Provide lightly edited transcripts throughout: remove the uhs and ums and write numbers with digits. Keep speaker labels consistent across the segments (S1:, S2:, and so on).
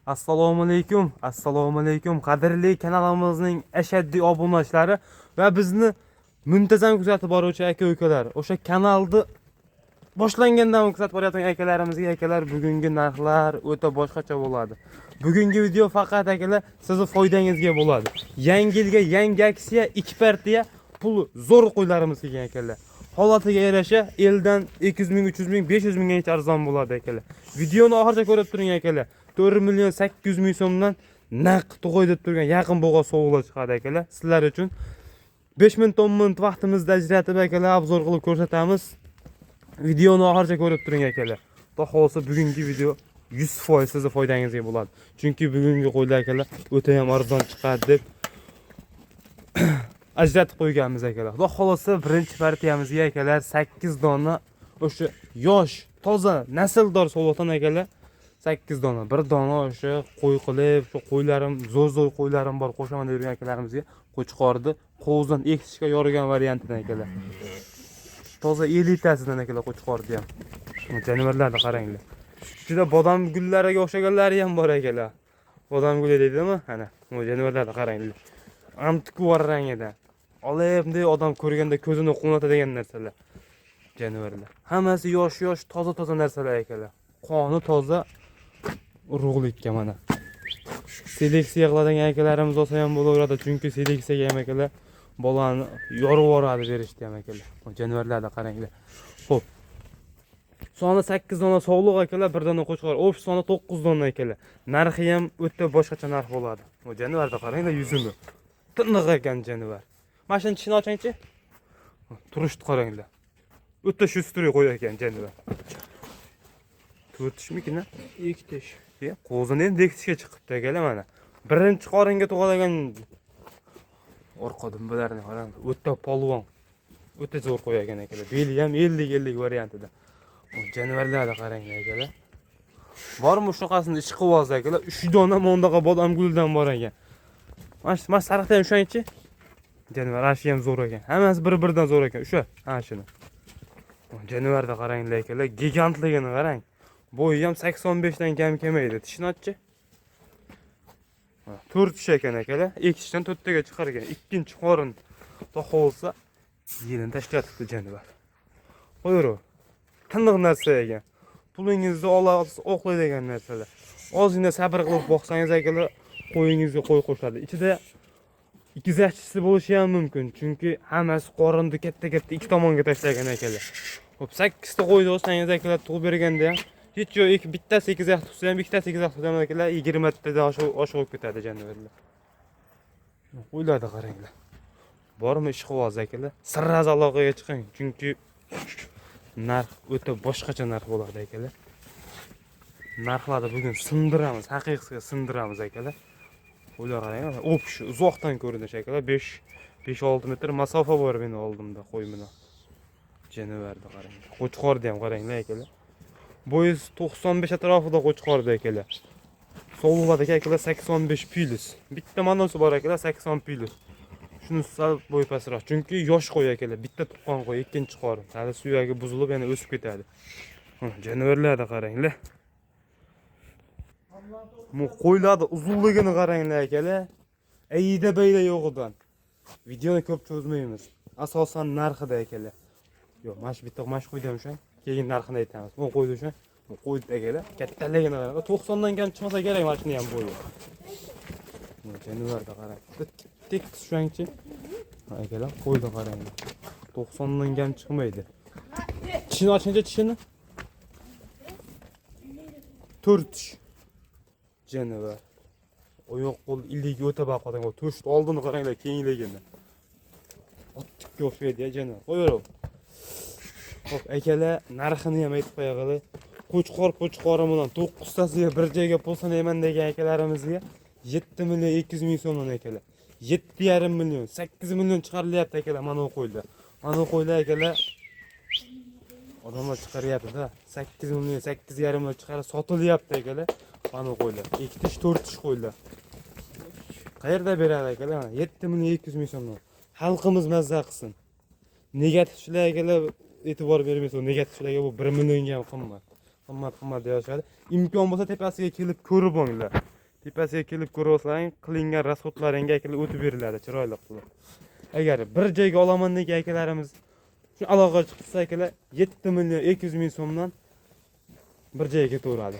S1: Assalomu alaykum. Assalomu alaykum. Qadrli kanalimizning ashaddiy obunachilari va bizni muntazam kuzatib boruvchi aka-ukalar. O'sha kanalni boshlangandan kuzatib borayotgan akalarimizga akalar, bugungi narxlar o'ta boshqacha bo'ladi. Bugungi video faqat akalar sizning foydangizga bo'ladi. Yangi yilga yangi aksiya, 2 partiya pul zo'r qo'ylarimiz kelgan akalar. Holatiga yarasha eldan 200 ming, 300 ming, 500 minggacha arzon bo'ladi akalar. Videoni oxirigacha ko'rib turing akalar. 4 million 800 ming so'mdan naqd qo'yib turgan yaqin bo'lgan sovg'alar chiqadi akalar. Sizlar uchun 5 minut 10 minut vaqtimizni ajratib akalar obzor qilib ko'rsatamiz. Videoni oxirigacha ko'rib turing akalar. Xudo xolsa bugungi video 100% sizning foydangizga bo'ladi. Chunki bugungi qo'ylar akalar o'ta ham arzon chiqadi deb ajratib qo'yganmiz akalar. Xudo xolsa birinchi partiyamizga akalar 8 dona o'sha yosh, toza, nasldor sovg'adan akalar 8 dona. Bir dona o'sha qo'y qilib, shu qo'ylarim, zo'r qo'ylarim bor, qo'shaman deb yurgan akalarimizga qo'chqorni qo'zdan ekishga yorigan variantidan akalar. Toza elitasidan akalar qo'chqorni ham. Jonivorlarni qaranglar. Juda bodam gullariga o'xshaganlari ham bor akalar. Bodam guli deydimi? Mana, bu jonivorlarni qaranglar. Antikvar rangida. Olayimda odam ko'rganda ko'zini quvnatadigan narsalar. Jonivorlar. Hammasi yosh, toza narsalar akalar. Qoni toza urug'likka mana. Seleksiya qiladigan akalarimiz olsa ham bo'laveradi, chunki seleksiyaga ham akalar bolani yorib yuboradi berishdi ham akalar. Jonivorlarni qaranglar. Xo'p. Soni 8 dona sovliq akalar, bir dona qo'chqor. O'sh soni 9 dona akalar. Narxi ham o'ta boshqacha narx bo'ladi. Bu jonivorni qaranglar yuzini. Tiniq ekan jonivor. Mashina tishini ochingchi. Turishni qaranglar. O'ta shustri qo'y ekan jonivor. 4 tishmikin? 2 tish. Qo'zini endi 2 tishga chiqibdi akalar mana. Birinchi qoringa tug'ilgan orqadan bularni qarang. O'ta polvon. O'ta zo'r qo'y ekan akalar. Beli ham 50 variantida. Bu jonivorlarni qaranglar akalar. Bormi shunaqasini ish qilib akalar? 3 dona mondaqa bodam guldan bor ekan. Mana sariqda ham shuncha. Jonivor ashi ham zo'r ekan. Hammasi bir-biridan zo'r ekan. O'sha, ha shuni. Jonivorni qaranglar akalar, gigantligini qarang. Bo'yi ham 85 dan kam kelmaydi. Tishini ochchi. 4 tish ekan akalar. 2 tishdan 4 taga chiqargan. Ikkinchi qorin to'qolsa yerini tashlatibdi jonivor. Qo'yur. Tiniq narsa ekan. Pulingizni olasiz, oqlaydigan narsalar. Ozgina sabr qilib boqsangiz akalar, qo'yingizga qo'y qo'shadi. Ichida ikkizachisi bo'lishi ham mumkin, chunki hammasi qorinni katta ikki tomonga tashlagan akalar. Xo'p, 8 ta qo'yni olsangiz akalar tug'ib berganda ham hech yo'q, bittasi 8 yaxshi tursa ham, ikkitasi 8 yaxshi tursa ham akalar 20 tadan oshiq ketadi jonivorlar. Qo'ylarni qaranglar. Bormi ish qilib akalar? Sirraz aloqaga chiqing, chunki narx o'ta boshqacha narx bo'ladi akalar. Narxlarni bugun sindiramiz, haqiqatga sindiramiz akalar. Qo'ylar qaranglar, o'pish uzoqdan ko'rinish akalar, 5-6 metr masofa bor meni oldimda qo'y bilan. Jonivorni qaranglar. Qo'chqorni ham qaranglar akalar. Bo'yi 95 atrofida qo'chqordi akalar. Sovug'adagi akalar 85 plus. Bitta manosi bor akalar 80 plus. Shuni sal bo'y pastroq, chunki yosh qo'y akalar, bitta tuqqan qo'y, ikkinchi qorin. Hali suyagi buzilib yana o'sib ketadi. Jonivorlarni qaranglar. Bu qo'ylarni uzunligini qaranglar akalar. Ayda bayda yo'g'idan. Videoni ko'p cho'zmaymiz. Asosan narxida akalar. Yo'q, mash bitta mash qo'ydam o'sha. Keyin narxini aytamiz. Bu qo'ydi o'sha. Bu qo'ydi akalar. Kattaligini qarang. 90 dan kam chiqmasa kerak mashina ham bo'yi. Bu jonivorni qarang. Tek tushangchi. Akalar qo'ydi qaranglar. 90 dan kam chiqmaydi. Tishini ochingchi tishini. 4 tish. Jonivor. Oyoq qo'l illigi o'ta baqadan. To'shni oldini qaranglar, kengligini. Otga o'xshaydi jonivor. Qo'yaver. Xo'p, akalar, narxini ham aytib qo'yag'ili. Qo'chqori bilan 9 tasiga bir joyga pul sanayman degan akalarimizga 7 million 200 ming so'mdan akalar. 7,5 million, 8 million chiqarilyapti akalar mana bu qo'ylar. Mana bu qo'ylar akalar odamlar chiqaryapti-da. 8 million, 8,5 million chiqarib sotilyapti akalar. Mana bu qo'ylar. 2 tish, 4 tish qo'ylar. Qayerda beradi akalar? 7 million 200 ming so'mdan. Xalqimiz mazza qilsin. Negativchilar akalar e'tibor bermaysiz. Negativchilarga bu 1 millionga ham qimmat. Qimmat deyishadi. Imkon bo'lsa tepasiga kelib ko'rib olinglar. tepasiga kelib ko'rsang, qilingan rasxodlaringga akalar o'tib beriladi, chiroyli qilib. Agar bir joyga olaman degan akalarimiz shu aloqa chiqsa akalar 7 million 200 ming so'mdan bir joyga ketaveradi.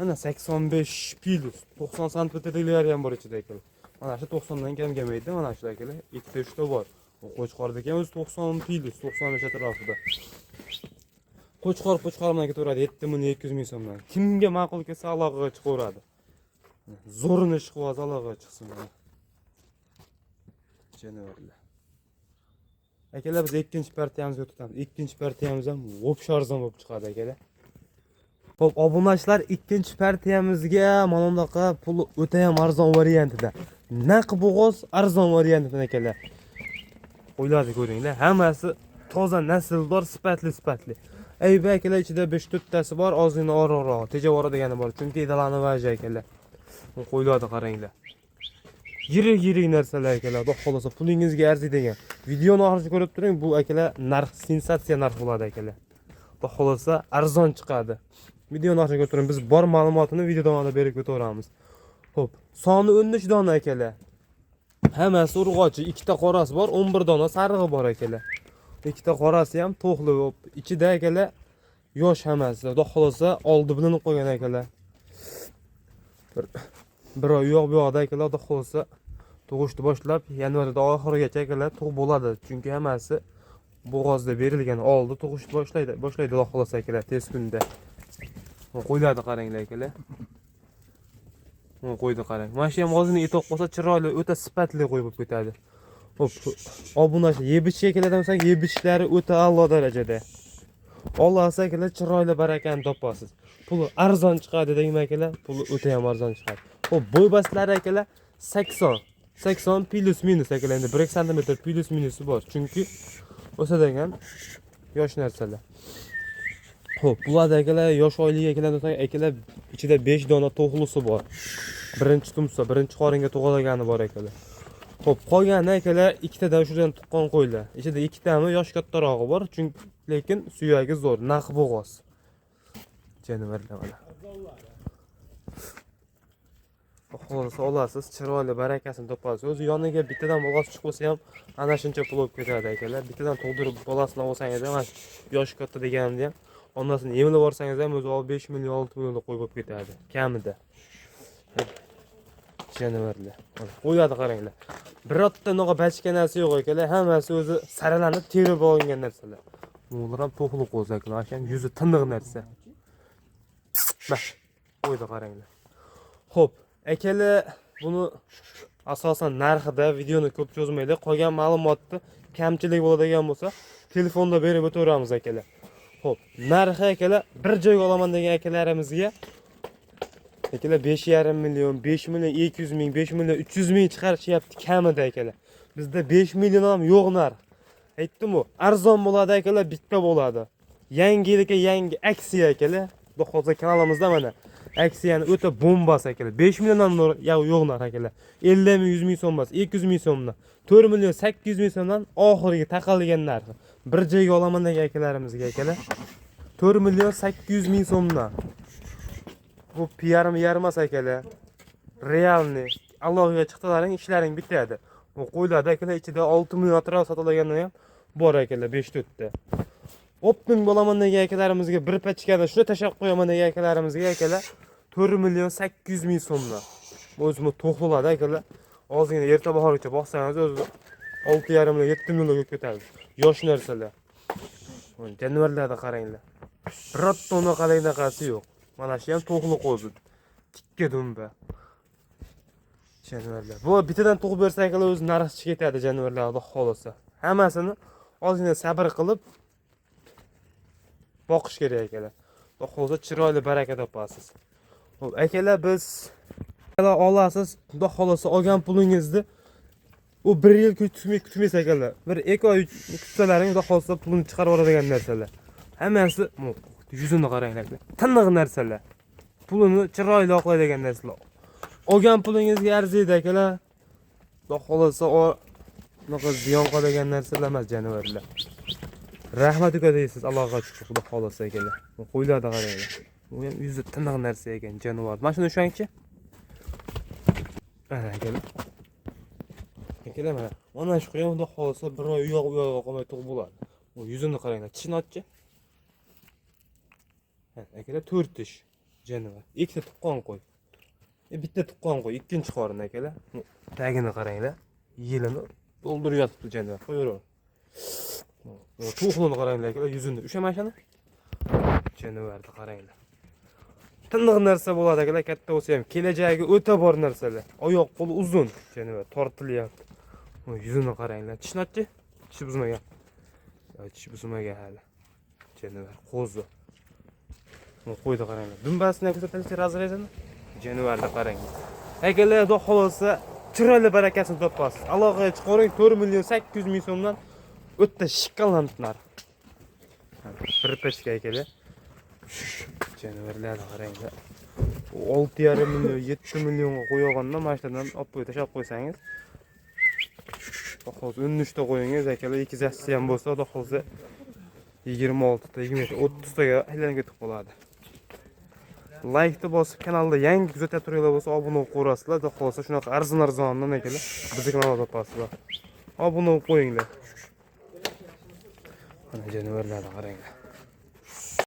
S1: Ana 85 plus 90 santimetrliklar ham bor ichida akalar. Mana shu 90 dan kam kelmaydi, mana shu akalar. Ikkita uchta bor. Qo'chqordagi ham o'zi 90 plus 90 atrofida. Qo'chqor bilan ketaveradi 7 million 200 ming so'mdan. Kimga ma'qul kelsa aloqaga chiqaveradi. Zo'rini chiqib aloqaga chiqsin. Janovarlar. Akalar biz ikkinchi partiyamizga o'tamiz. Ikkinchi partiyamiz ham vobshe arzon bo'lib chiqadi akalar. Xo'p, obunachilar ikkinchi partiyamizga mana bunaqa pul o'ta ham arzon variantida. Naq bo'g'oz arzon variantida akalar. O'yladi ko'ringlar, hammasi toza nasldor, sifatli. Ayba akalar ichida 5-4 tasi bor, ozgina orroq, tejavora degani bor. Chunki idalani vaji akalar. Qo'yladi qaranglar. Yirik narsalar akalar. Xudo xolosa pulingizga arziydigan. Videoni oxirigacha ko'rib turing, bu akalar narx sensatsiya narx bo'ladi akalar. Xudo xolosa arzon chiqadi. Videoni oxirigacha ko'rib turing, biz bor ma'lumotini video davomida berib o'taveramiz. Xo'p, soni 13 dona akalar. Hammasi urg'ochi, ikkita qorasi bor, 11 dona sarig'i bor akalar. Ikkita qorasi ham to'xli, ichida akalar yosh hammasi. Xudo xolosa oldi bilinib qo'ygan akalar. Bir oy yo'q bu yoqda akalar, xudo xolosa tug'ishni boshlab yanvarda oxirigacha akalar tug'ib bo'ladi. Chunki hammasi bo'g'ozda berilgan, oldi tug'ishni boshlaydi xudo xolosa akalar tez kunda. Qo'yladi qaranglar akalar. Qo'ydi qarang. Mana shu ham ozgina etoq bo'lsa chiroyli, o'ta sifatli qo'y bo'lib ketadi. Xo'p, obunachi yebichga keladigan yebichlari o'ta a'lo darajada. Olasiz akalar, chiroyli barakani topasiz. Puli arzon chiqadi degan akalar, puli o'ta ham arzon chiqadi. Xo'p, bo'ybastlari akalar 80 plus minus akalar, endi 1 sm plus minusi bor. Chunki o'sa degan yosh narsalar. Xo'p, bularda akalar yosh oyligiga keladigan akalar ichida 5 dona to'xlisi bor. Birinchi tumsa, birinchi qoringa tug'ilgani bor akalar. Xo'p, qolgani akalar ikkitadan shundan tuqqan qo'ylar. Ichida ikkitami yosh kattarog'i bor, chunki lekin suyagi zo'r, naq bo'g'oz. Janovarlar mana. Xo'lasa olasiz, chiroyli barakasini topasiz. O'zi yoniga bittadan bo'g'oz chiqib bo'lsa ham ana shuncha pul olib ketadi akalar. Bittadan tug'dirib bolasini olsangiz ham yosh katta deganimda ham onasini yemlab borsangiz ham o'zi 5 million 6 million qo'yib olib ketadi kamida. Janovarlar. Qo'yadi qaranglar. Birorta noga bachka narsa yo'q akalar, hammasi o'zi saralanib terib olingan narsalar. Ular ham to'xli qo'zaklar, ham yuzi tiniq narsa. Mana qo'ydi qaranglar. Xo'p, akalar buni asosan narxida videoni ko'p cho'zmaydi. Qolgan ma'lumotni kamchilik bo'ladigan bo'lsa, telefonda berib o'taveramiz akalar. Xo'p, narxi akalar bir joyga olaman degan akalarimizga akalar 5,5 million, 5 million 200 ming, 5 million 300 ming chiqarishyapti kamida akalar. Bizda 5 million ham yo'q narx. Aytdim-ku, arzon bo'ladi akalar, bitta bo'ladi. Yangi yilga yangi aksiya akalar. Xudo xolsa kanalimizda mana aksiyani o'ta bombas akalar. 5 million ham yo'q narx akalar. 50 ming, 100 ming so'm emas, 200 ming so'mdan, 4 million 800 ming so'mdan oxirgi taqalgan narxi. Bir joyga olaman degan akalarimizga akalar 4 million 800 ming so'mdan. Bu yarmas akalar. Realni Allohga chiqdilaring, ishlaring bitadi. Bu qo'ylarda akalar ichida 6 million atrof sotilganlar ham bor akalar 5-4 ta. Optim bo'laman degan akalarimizga bir pachkani shuni tashab qo'yaman degan akalarimizga akalar 4 million 800 ming so'mdan. O'zimiz to'xtaladi akalar. Ozgina erta bahorgacha boqsangiz o'zi 6,5 million 7 million bo'lib ketadi. Yosh narsalar. Janovarlarga qaranglar. Birorta unaqasi yo'q. Mana shu ham to'xli qo'zi. Tikka dumba. Janovarlar. Bu bittadan tug'ib bersa akalar o'zi narxi chiqib ketadi janovarlar, Xudo xolasa. Hammasini ozgina sabr qilib boqish kerak akalar. Xudo xolasa chiroyli baraka topasiz. Xo'p, akalar biz olasiz, Xudo xolasa olgan pulingizni u 1 yil kutmaysiz akalar. Bir 2 oy kutsalaring Xudo xolasa pulni chiqarib oladigan narsalar. Hammasi yuzini qaranglar. Tiniq narsalar. Pulini chiroyli oqlaydigan narsalar. Olgan pulingizga arziydi akalar. Xudo xolasa unaqa ziyon qiladigan narsalar emas janovarlar. Rahmat uka deysiz, Allohga shukr, Xudo xolasa akalar. Qo'ylarda qaranglar. Bu ham yuzi tiniq narsa ekan, jonivor. Mana shuni o'shangchi. Ana akalar. Akalar mana shu quyonda qolsa bir oy u yoq qolmay tug'ib bo'ladi. Bu yuzini qaranglar, tishini ochchi. Akalar 4 tish janavar. Ikkita tuqqan qo'y. Bitta tuqqan qo'y, ikkinchi qorin akalar. Tagini qaranglar. Yelini to'ldirib yotibdi janavar. Qo'yaver. Tuxumini qaranglar akalar, yuzini. O'sha mashina janavarni qaranglar. Tiniq narsa bo'ladi akalar, katta bo'lsa ham kelajagi o'ta bor narsalar. Oyoq qo'li uzun janavar, tortilyapti. Yuzini qaranglar. Tishnatchi? Tishi buzmagan. Tishi buzmagan hali. Janavar qo'zi. Qo'ydi qaranglar. Dumbasini ko'rsatishni razrezini. Janavarni qaranglar. Akalar, xudo xolosa chiroyli barakasini topasiz. Aloqaga chiqaring 4 million 800 ming so'mdan o'ta shikolant narx. Bir pechka akalar. Janavarlarni qaranglar. 6,5 million 7 millionga qo'ygandan mashinadan olib qo'yib tashab qo'ysangiz, hozir 13 ta qo'yingiz akalar, ikki zassisi ham bo'lsa, xudo xolsa 26 ta, 20 ta, 30 taga aylanib ketib qoladi. Like-ni bosib, kanalda yangi kuzatib turganlar bo'lsa, obuna bo'lib qo'yasizlar. Xudo xolsa shunaqa arzon-arzondan akalar, bizning kanalda topasizlar. Obuna bo'lib qo'yinglar. Mana janavarlarni qaranglar.